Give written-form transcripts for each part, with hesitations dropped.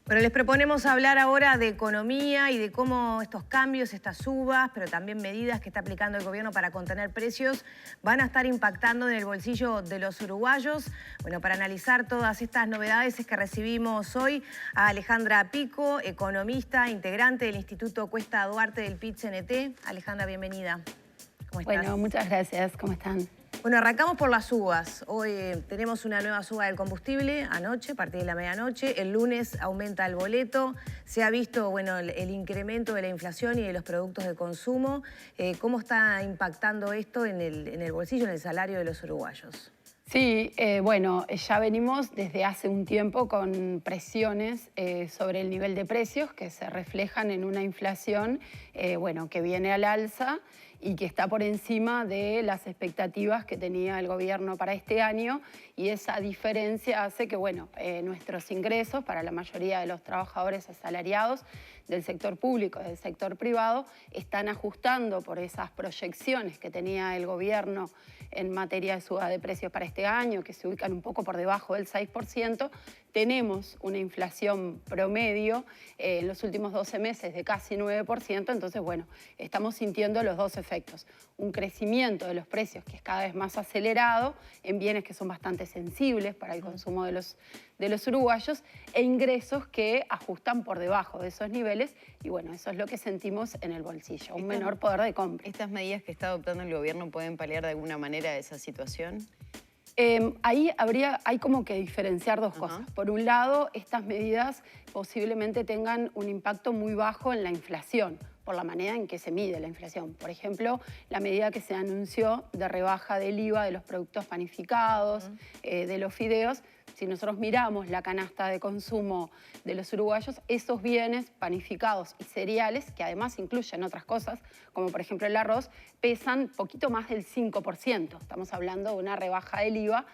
Bueno, les proponemos hablar ahora de economía y de cómo estos cambios, estas subas, pero también medidas que está aplicando el gobierno para contener precios, van a estar impactando en el bolsillo de los uruguayos. Bueno, para analizar todas estas novedades es que recibimos hoy a Alejandra Pico, economista, integrante del Instituto Cuesta Duarte del PIT-CNT. Alejandra, bienvenida. ¿Cómo estás? Bueno, muchas gracias. ¿Cómo están? Bueno, arrancamos por las subas. Hoy tenemos una nueva suba del combustible, anoche, a partir de la medianoche. El lunes aumenta el boleto. Se ha visto, bueno, el incremento de la inflación y de los productos de consumo. ¿Cómo está impactando esto en el bolsillo, en el salario de los uruguayos? Sí, bueno, ya venimos desde hace un tiempo con presiones sobre el nivel de precios que se reflejan en una inflación, bueno, que viene al alza y que está por encima de las expectativas que tenía el gobierno para este año, y esa diferencia hace que, bueno, nuestros ingresos para la mayoría de los trabajadores asalariados del sector público, del sector privado, están ajustando por esas proyecciones que tenía el gobierno en materia de suba de precios para este año, que se ubican un poco por debajo del 6%. Tenemos una inflación promedio en los últimos 12 meses de casi 9%, entonces, bueno, estamos sintiendo los dos efectos. Un crecimiento de los precios que es cada vez más acelerado en bienes que son bastante sensibles para el consumo de los uruguayos, e ingresos que ajustan por debajo de esos niveles, y bueno, eso es lo que sentimos en el bolsillo, un menor poder de compra. ¿Estas medidas que está adoptando el gobierno pueden paliar de alguna manera esa situación? Ahí hay como que diferenciar dos cosas. Por un lado, estas medidas posiblemente tengan un impacto muy bajo en la inflación, por la manera en que se mide la inflación. Por ejemplo, la medida que se anunció de rebaja del IVA de los productos panificados, de los fideos. Si nosotros miramos la canasta de consumo de los uruguayos, esos bienes panificados y cereales, que además incluyen otras cosas, como por ejemplo el arroz, pesan poquito más del 5%. Estamos hablando de una rebaja del IVA.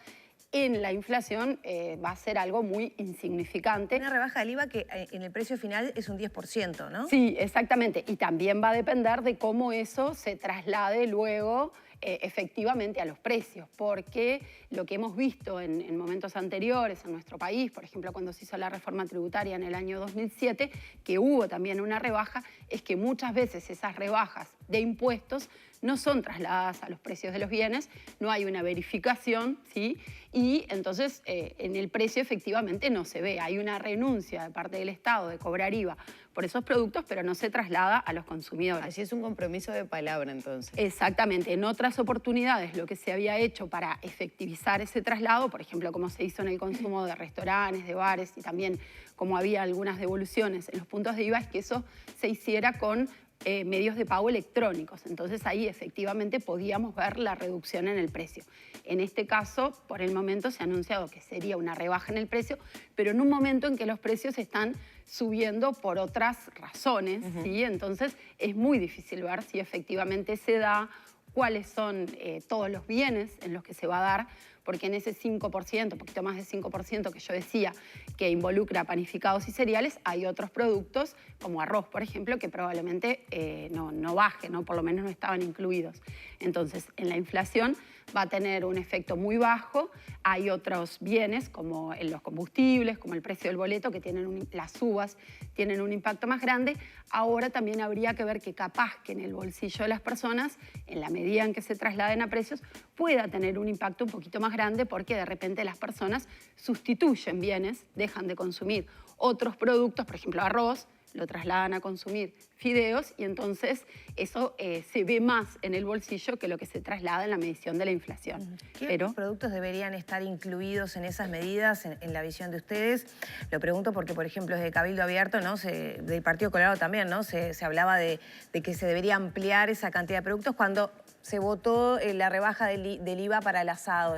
En la inflación va a ser algo muy insignificante. Una rebaja del IVA que en el precio final es un 10%, ¿no? Sí, exactamente. Y también va a depender de cómo eso se traslade luego efectivamente a los precios, porque lo que hemos visto en momentos anteriores en nuestro país, por ejemplo, cuando se hizo la reforma tributaria en el año 2007, que hubo también una rebaja, es que muchas veces esas rebajas de impuestos no son trasladadas a los precios de los bienes, no hay una verificación, ¿sí? Y entonces en el precio efectivamente no se ve. Hay una renuncia de parte del Estado de cobrar IVA por esos productos, pero no se traslada a los consumidores. Así es un compromiso de palabra, entonces. Exactamente. En otras oportunidades lo que se había hecho para efectivizar ese traslado, por ejemplo, como se hizo en el consumo de restaurantes, de bares, y también como había algunas devoluciones en los puntos de IVA, es que eso se hiciera con medios de pago electrónicos. Entonces ahí efectivamente podíamos ver la reducción en el precio. En este caso, por el momento se ha anunciado que sería una rebaja en el precio, pero en un momento en que los precios están subiendo por otras razones, ¿sí? Entonces es muy difícil ver si efectivamente se da, cuáles son todos los bienes en los que se va a dar, porque en ese 5%, poquito más de 5% que yo decía, que involucra panificados y cereales, hay otros productos, como arroz, por ejemplo, que probablemente no baje, ¿no? Por lo menos no estaban incluidos. Entonces, en la inflación va a tener un efecto muy bajo. Hay otros bienes, como en los combustibles, como el precio del boleto, que tienen las subas tienen un impacto más grande. Ahora también habría que ver que capaz que en el bolsillo de las personas, en la medida en que se trasladen a precios, pueda tener un impacto un poquito más grande, porque de repente las personas sustituyen bienes, dejan de consumir otros productos, por ejemplo arroz, lo trasladan a consumir fideos, y entonces eso se ve más en el bolsillo que lo que se traslada en la medición de la inflación. ¿Qué productos deberían estar incluidos en esas medidas, en la visión de ustedes? Lo pregunto porque, por ejemplo, desde Cabildo Abierto, ¿no? Del Partido Colorado también, ¿no? Se hablaba de que se debería ampliar esa cantidad de productos cuando se votó la rebaja del IVA para el asado.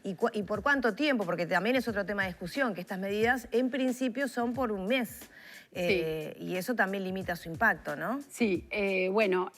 ¿Y por cuánto tiempo? Porque también es otro tema de discusión, que estas medidas en principio son por un mes. Sí. Y eso también limita su impacto, ¿no? Sí, bueno,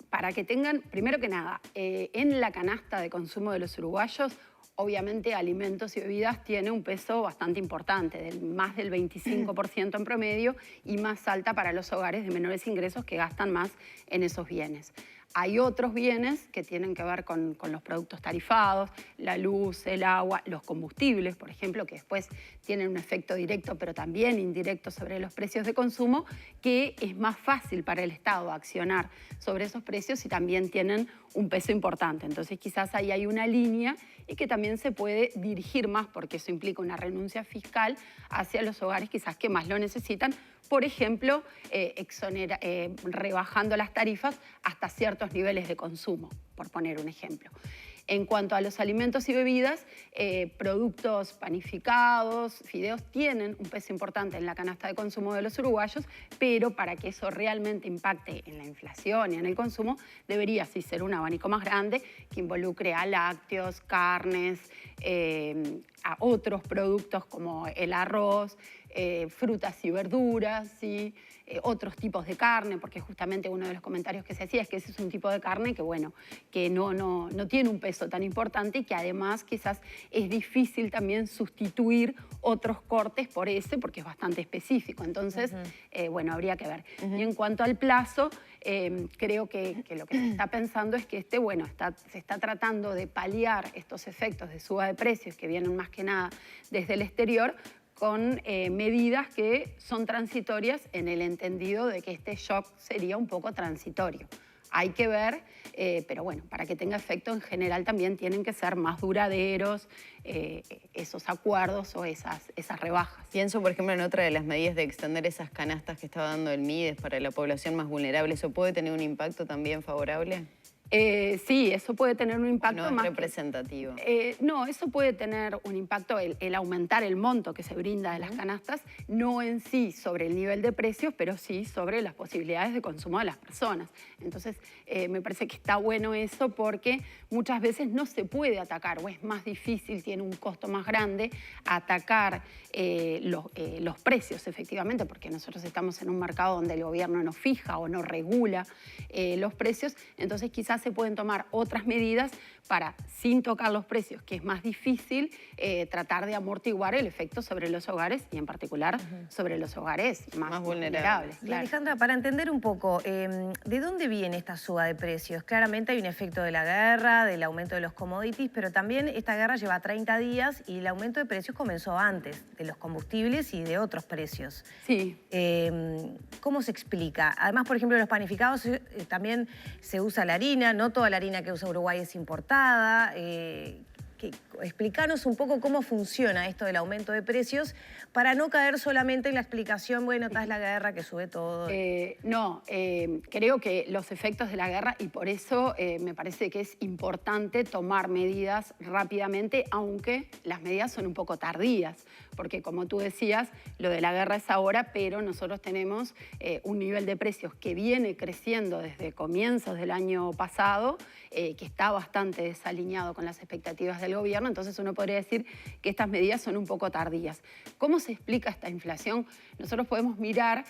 para que tengan, primero que nada, en la canasta de consumo de los uruguayos, obviamente alimentos y bebidas tiene un peso bastante importante, más del 25% en promedio, y más alta para los hogares de menores ingresos que gastan más en esos bienes. Hay otros bienes que tienen que ver con los productos tarifados, la luz, el agua, los combustibles, por ejemplo, que después tienen un efecto directo pero también indirecto sobre los precios de consumo, que es más fácil para el Estado accionar sobre esos precios y también tienen un peso importante. Entonces quizás ahí hay una línea y que también se puede dirigir más, porque eso implica una renuncia fiscal hacia los hogares quizás que más lo necesitan, por ejemplo, rebajando las tarifas hasta ciertos niveles de consumo, por poner un ejemplo. En cuanto a los alimentos y bebidas, productos panificados, fideos, tienen un peso importante en la canasta de consumo de los uruguayos, pero para que eso realmente impacte en la inflación y en el consumo, debería sí ser un abanico más grande que involucre a lácteos, carnes, a otros productos como el arroz, frutas y verduras, ¿sí? Otros tipos de carne, porque justamente uno de los comentarios que se hacía es que ese es un tipo de carne que, bueno, que no tiene un peso tan importante y que además quizás es difícil también sustituir otros cortes por ese, porque es bastante específico. Entonces, bueno, habría que ver. Y en cuanto al plazo, creo que lo que se está pensando es que bueno, se está tratando de paliar estos efectos de suba de precios que vienen más que nada desde el exterior, con medidas que son transitorias en el entendido de que este shock sería un poco transitorio. Hay que ver, pero bueno, para que tenga efecto en general también tienen que ser más duraderos esos acuerdos o esas rebajas. Pienso, por ejemplo, en otra de las medidas de extender esas canastas que estaba dando el MIDES para la población más vulnerable. ¿Eso puede tener un impacto también favorable? Sí, eso puede tener un impacto no más es representativo. No, eso puede tener un impacto, el aumentar el monto que se brinda de las canastas, no en sí sobre el nivel de precios, pero sí sobre las posibilidades de consumo de las personas. Entonces, me parece que está bueno eso porque muchas veces no se puede atacar o es más difícil, tiene un costo más grande atacar los precios, efectivamente, porque nosotros estamos en un mercado donde el gobierno no fija o no regula los precios, entonces quizás se pueden tomar otras medidas para, sin tocar los precios, que es más difícil, tratar de amortiguar el efecto sobre los hogares y en particular sobre los hogares más vulnerables. Y Alejandra, para entender un poco, ¿de dónde viene esta suba de precios? Claramente hay un efecto de la guerra, del aumento de los commodities, pero también esta guerra lleva 30 días y el aumento de precios comenzó antes, de los combustibles y de otros precios. Sí. ¿Cómo se explica? Además, por ejemplo, los panificados también se usa la harina, no toda la harina que usa Uruguay es importada. Explícanos un poco cómo funciona esto del aumento de precios para no caer solamente en la explicación, bueno, está la guerra que sube todo. Creo que los efectos de la guerra, y por eso me parece que es importante tomar medidas rápidamente, aunque las medidas son un poco tardías, porque como tú decías, lo de la guerra es ahora, pero nosotros tenemos un nivel de precios que viene creciendo desde comienzos del año pasado, que está bastante desalineado con las expectativas del gobierno, entonces uno podría decir que estas medidas son un poco tardías. ¿Cómo se explica esta inflación? Nosotros podemos mirar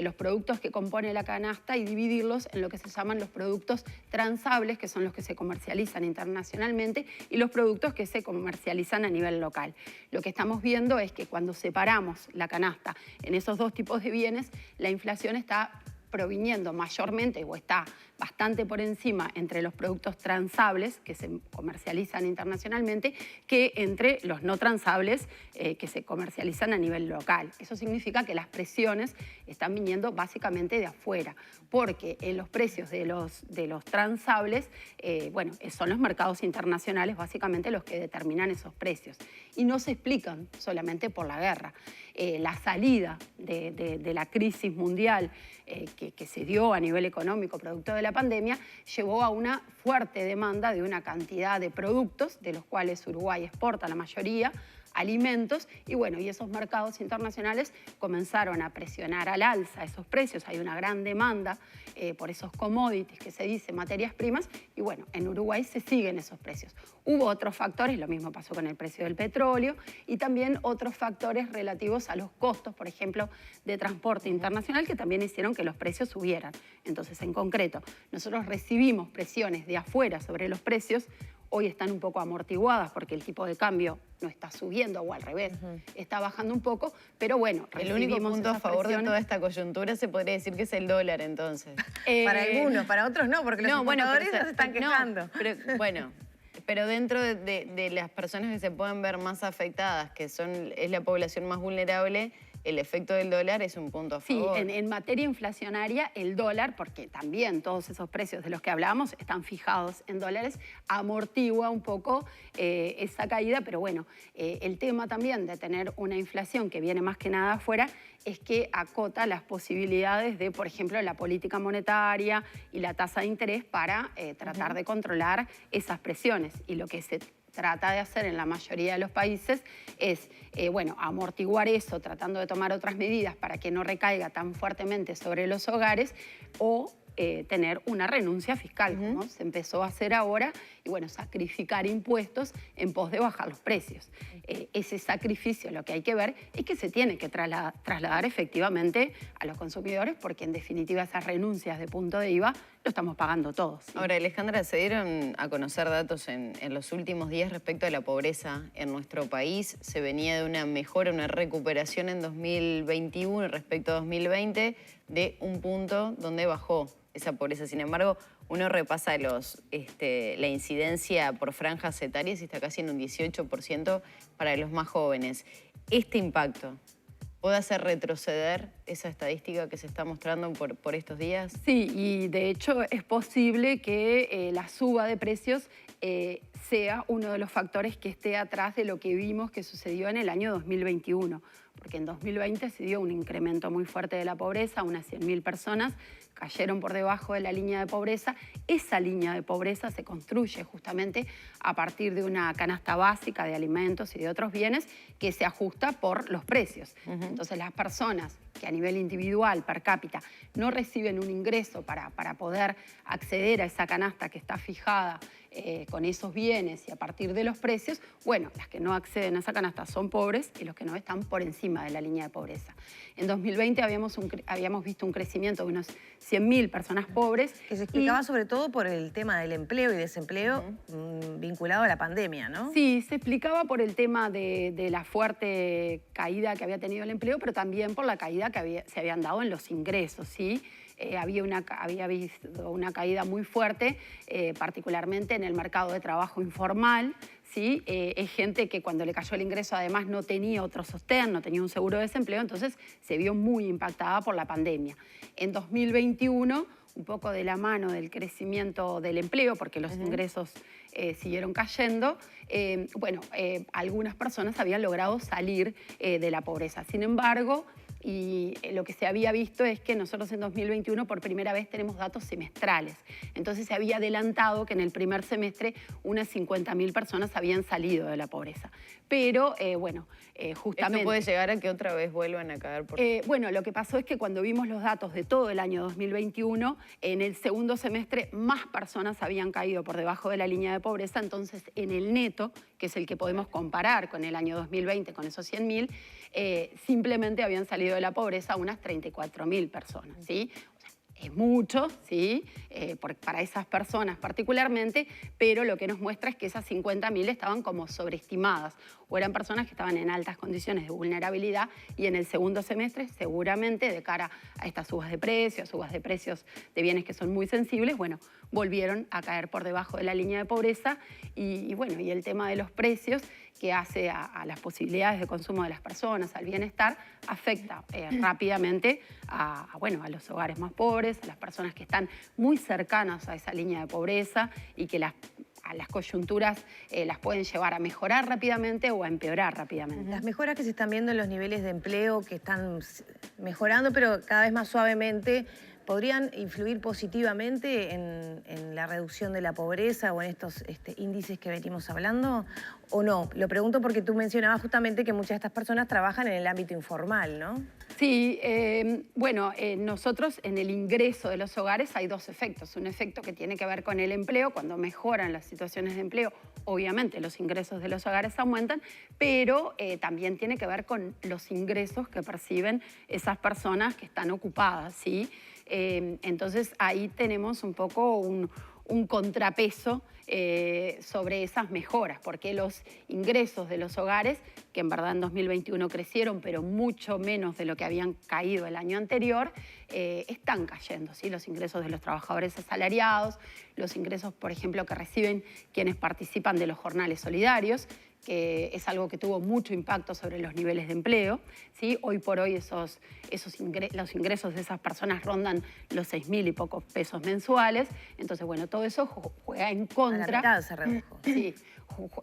los productos que compone la canasta y dividirlos en lo que se llaman los productos transables, que son los que se comercializan internacionalmente, y los productos que se comercializan a nivel local. Lo que estamos viendo es que cuando separamos la canasta en esos dos tipos de bienes, la inflación está proviniendo mayormente o está bastante por encima entre los productos transables que se comercializan internacionalmente que entre los no transables que se comercializan a nivel local. Eso significa que las presiones están viniendo básicamente de afuera, porque los precios de los transables, bueno, son los mercados internacionales básicamente los que determinan esos precios y no se explican solamente por la guerra. La salida de la crisis mundial que se dio a nivel económico producto de la pandemia llevó a una fuerte demanda de una cantidad de productos, de los cuales Uruguay exporta la mayoría, alimentos, y bueno, y esos mercados internacionales comenzaron a presionar al alza esos precios. Hay una gran demanda por esos commodities que se dice materias primas, y bueno, en Uruguay se siguen esos precios. Hubo otros factores, lo mismo pasó con el precio del petróleo, y también otros factores relativos a los costos, por ejemplo, de transporte internacional, que también hicieron que los precios subieran. Entonces, en concreto, nosotros recibimos presiones de afuera sobre los precios, hoy están un poco amortiguadas porque el tipo de cambio no está subiendo o al revés, está bajando un poco, pero bueno, el único punto a favor de toda esta coyuntura se podría decir que es el dólar, entonces. Para algunos, para otros no, porque los importadores se están quejando. Pero dentro de las personas que se pueden ver más afectadas, que es la población más vulnerable, el efecto del dólar es un punto a favor. Sí, en materia inflacionaria, el dólar, porque también todos esos precios de los que hablábamos están fijados en dólares, amortigua un poco esa caída, pero bueno, el tema también de tener una inflación que viene más que nada afuera es que acota las posibilidades de, por ejemplo, la política monetaria y la tasa de interés para tratar de controlar esas presiones. Y lo que se trata de hacer en la mayoría de los países es, bueno, amortiguar eso, tratando de tomar otras medidas para que no recaiga tan fuertemente sobre los hogares o tener una renuncia fiscal, como se empezó a hacer ahora, y bueno, sacrificar impuestos en pos de bajar los precios. Ese sacrificio, lo que hay que ver es que se tiene que trasladar efectivamente a los consumidores, porque en definitiva esas renuncias de punto de IVA lo estamos pagando todos. ¿Sí? Ahora, Alejandra, se dieron a conocer datos en los últimos días respecto a la pobreza en nuestro país. Se venía de una mejora, una recuperación en 2021 respecto a 2020 de un punto donde bajó esa pobreza. Sin embargo, uno repasa la incidencia por franjas etarias y está casi en un 18% para los más jóvenes. Este impacto ¿puede hacer retroceder esa estadística que se está mostrando por estos días? Sí, y de hecho es posible que la suba de precios sea uno de los factores que esté atrás de lo que vimos que sucedió en el año 2021. Porque en 2020 se dio un incremento muy fuerte de la pobreza, unas 100.000 personas cayeron por debajo de la línea de pobreza. Esa línea de pobreza se construye justamente a partir de una canasta básica de alimentos y de otros bienes que se ajusta por los precios. Entonces las personas que a nivel individual, per cápita, no reciben un ingreso para poder acceder a esa canasta que está fijada con esos bienes y a partir de los precios, bueno, las que no acceden a esa canasta son pobres y los que no están por encima de la línea de pobreza. En 2020 habíamos visto un crecimiento de unos 100.000 personas pobres. Que se explicaba sobre todo por el tema del empleo y desempleo vinculado a la pandemia, ¿no? Sí, se explicaba por el tema de la fuerte caída que había tenido el empleo, pero también por la caída que se habían dado en los ingresos, ¿sí? Había visto una caída muy fuerte, particularmente en el mercado de trabajo informal, ¿sí? Es gente que cuando le cayó el ingreso además no tenía otro sostén, no tenía un seguro de desempleo, entonces se vio muy impactada por la pandemia. En 2021, un poco de la mano del crecimiento del empleo, porque los ingresos siguieron cayendo, algunas personas habían logrado salir de la pobreza. Sin embargo, y lo que se había visto es que nosotros en 2021 por primera vez tenemos datos semestrales. Entonces se había adelantado que en el primer semestre unas 50.000 personas habían salido de la pobreza. Pero, justamente... ¿Esto puede llegar a que otra vez vuelvan a caer? Bueno, lo que pasó es que cuando vimos los datos de todo el año 2021, en el segundo semestre más personas habían caído por debajo de la línea de pobreza, entonces en el neto, que es el que podemos comparar con el año 2020, con esos 100.000, simplemente habían salido de la pobreza unas 34.000 personas, ¿sí? O sea, es mucho, ¿sí? Para esas personas particularmente, pero lo que nos muestra es que esas 50.000 estaban como sobreestimadas o eran personas que estaban en altas condiciones de vulnerabilidad y en el segundo semestre seguramente de cara a estas subas de precios de bienes que son muy sensibles, bueno, volvieron a caer por debajo de la línea de pobreza y el tema de los precios que hace a las posibilidades de consumo de las personas, al bienestar, afecta rápidamente a los hogares más pobres, a las personas que están muy cercanas a esa línea de pobreza y que las coyunturas las pueden llevar a mejorar rápidamente o a empeorar rápidamente. Las mejoras que se están viendo en los niveles de empleo que están mejorando, pero cada vez más suavemente, ¿podrían influir positivamente en la reducción de la pobreza o en estos índices que venimos hablando o no? Lo pregunto porque tú mencionabas justamente que muchas de estas personas trabajan en el ámbito informal, ¿no? Sí, nosotros en el ingreso de los hogares hay dos efectos. Un efecto que tiene que ver con el empleo, cuando mejoran las situaciones de empleo, obviamente los ingresos de los hogares aumentan, pero también tiene que ver con los ingresos que perciben esas personas que están ocupadas, ¿sí? Entonces ahí tenemos un poco un contrapeso sobre esas mejoras, porque los ingresos de los hogares, que en verdad en 2021 crecieron, pero mucho menos de lo que habían caído el año anterior, están cayendo, ¿sí? Los ingresos de los trabajadores asalariados, los ingresos, por ejemplo, que reciben quienes participan de los jornales solidarios, que es algo que tuvo mucho impacto sobre los niveles de empleo, ¿sí? Hoy por hoy los ingresos de esas personas rondan los 6.000 y pocos pesos mensuales. Entonces, bueno, todo eso juega en contra. A la mitad se redujo. Sí,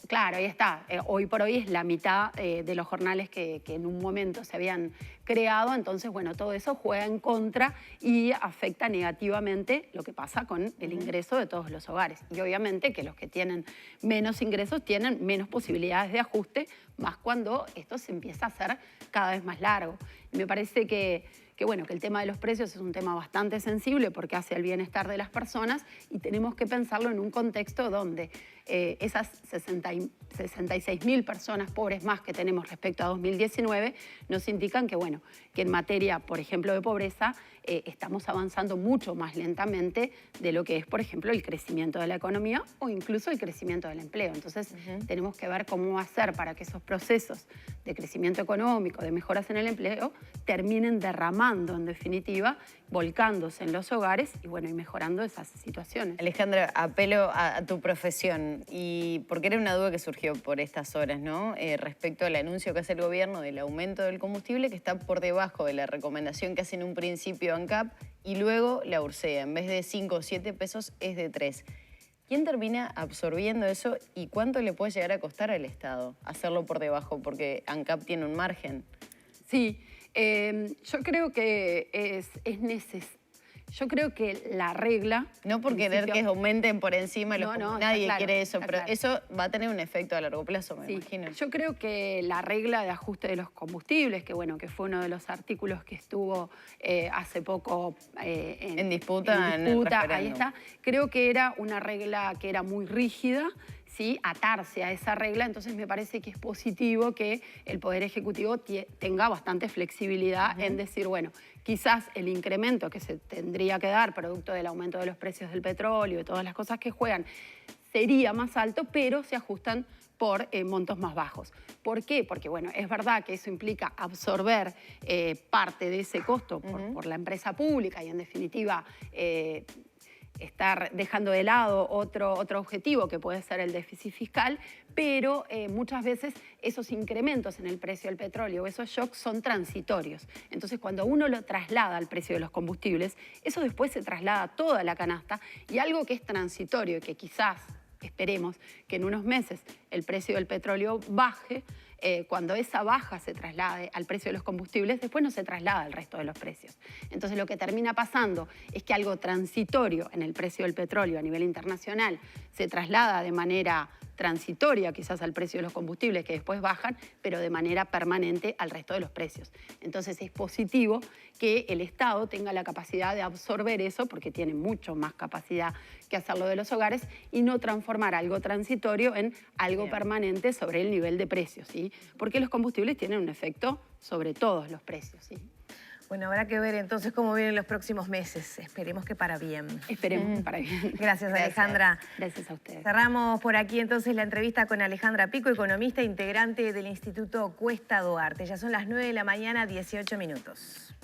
claro, ahí está. Hoy por hoy es la mitad de los jornales que en un momento se habían creado. Entonces, bueno, todo eso juega en contra y afecta negativamente lo que pasa con el ingreso de todos los hogares. Y obviamente que los que tienen menos ingresos tienen menos posibilidades de ajuste, más cuando esto se empieza a hacer cada vez más largo. Y me parece que el tema de los precios es un tema bastante sensible porque hace al bienestar de las personas y tenemos que pensarlo en un contexto donde esas 66.000 personas pobres más que tenemos respecto a 2019 nos indican que en materia, por ejemplo, de pobreza, estamos avanzando mucho más lentamente de lo que es, por ejemplo, el crecimiento de la economía o incluso el crecimiento del empleo. Entonces, tenemos que ver cómo hacer para que esos procesos de crecimiento económico, de mejoras en el empleo, terminen derramando, en definitiva, volcándose en los hogares y mejorando esas situaciones. Alejandra, apelo a tu profesión y porque era una duda que surgió por estas horas, ¿no? Respecto al anuncio que hace el gobierno del aumento del combustible, que está por debajo de la recomendación que hace en un principio ANCAP y luego la URSEA. En vez de 5 o 7 pesos es de 3. ¿Quién termina absorbiendo eso y cuánto le puede llegar a costar al Estado hacerlo por debajo? Porque ANCAP tiene un margen. Sí, yo creo que es necesario. Yo creo que la regla... No por querer que aumenten por encima, nadie quiere eso, pero claro. Eso va a tener un efecto a largo plazo, me imagino. Yo creo que la regla de ajuste de los combustibles, que fue uno de los artículos que estuvo hace poco en disputa, en el referéndum. Ahí está. Creo que era una regla que era muy rígida, ¿sí? Atarse a esa regla, entonces me parece que es positivo que el Poder Ejecutivo tenga bastante flexibilidad en decir, quizás el incremento que se tendría que dar producto del aumento de los precios del petróleo y todas las cosas que juegan sería más alto, pero se ajustan por montos más bajos. ¿Por qué? Porque, es verdad que eso implica absorber parte de ese costo por la empresa pública y, en definitiva, estar dejando de lado otro objetivo que puede ser el déficit fiscal, pero muchas veces esos incrementos en el precio del petróleo, esos shocks son transitorios. Entonces, cuando uno lo traslada al precio de los combustibles, eso después se traslada a toda la canasta y algo que es transitorio, que quizás esperemos que en unos meses el precio del petróleo baje, cuando esa baja se traslade al precio de los combustibles, después no se traslada al resto de los precios. Entonces lo que termina pasando es que algo transitorio en el precio del petróleo a nivel internacional se traslada de manera transitoria quizás al precio de los combustibles que después bajan, pero de manera permanente al resto de los precios. Entonces es positivo que el Estado tenga la capacidad de absorber eso, porque tiene mucho más capacidad que hacerlo de los hogares, y no transformar algo transitorio en algo permanente sobre el nivel de precios, ¿sí? Porque los combustibles tienen un efecto sobre todos los precios, ¿sí? Bueno, habrá que ver entonces cómo vienen los próximos meses. Esperemos que para bien. Esperemos que para bien. Gracias, Alejandra. Gracias a ustedes. Cerramos por aquí entonces la entrevista con Alejandra Pico, economista integrante del Instituto Cuesta Duarte. Ya son las 9 de la mañana, 18 minutos.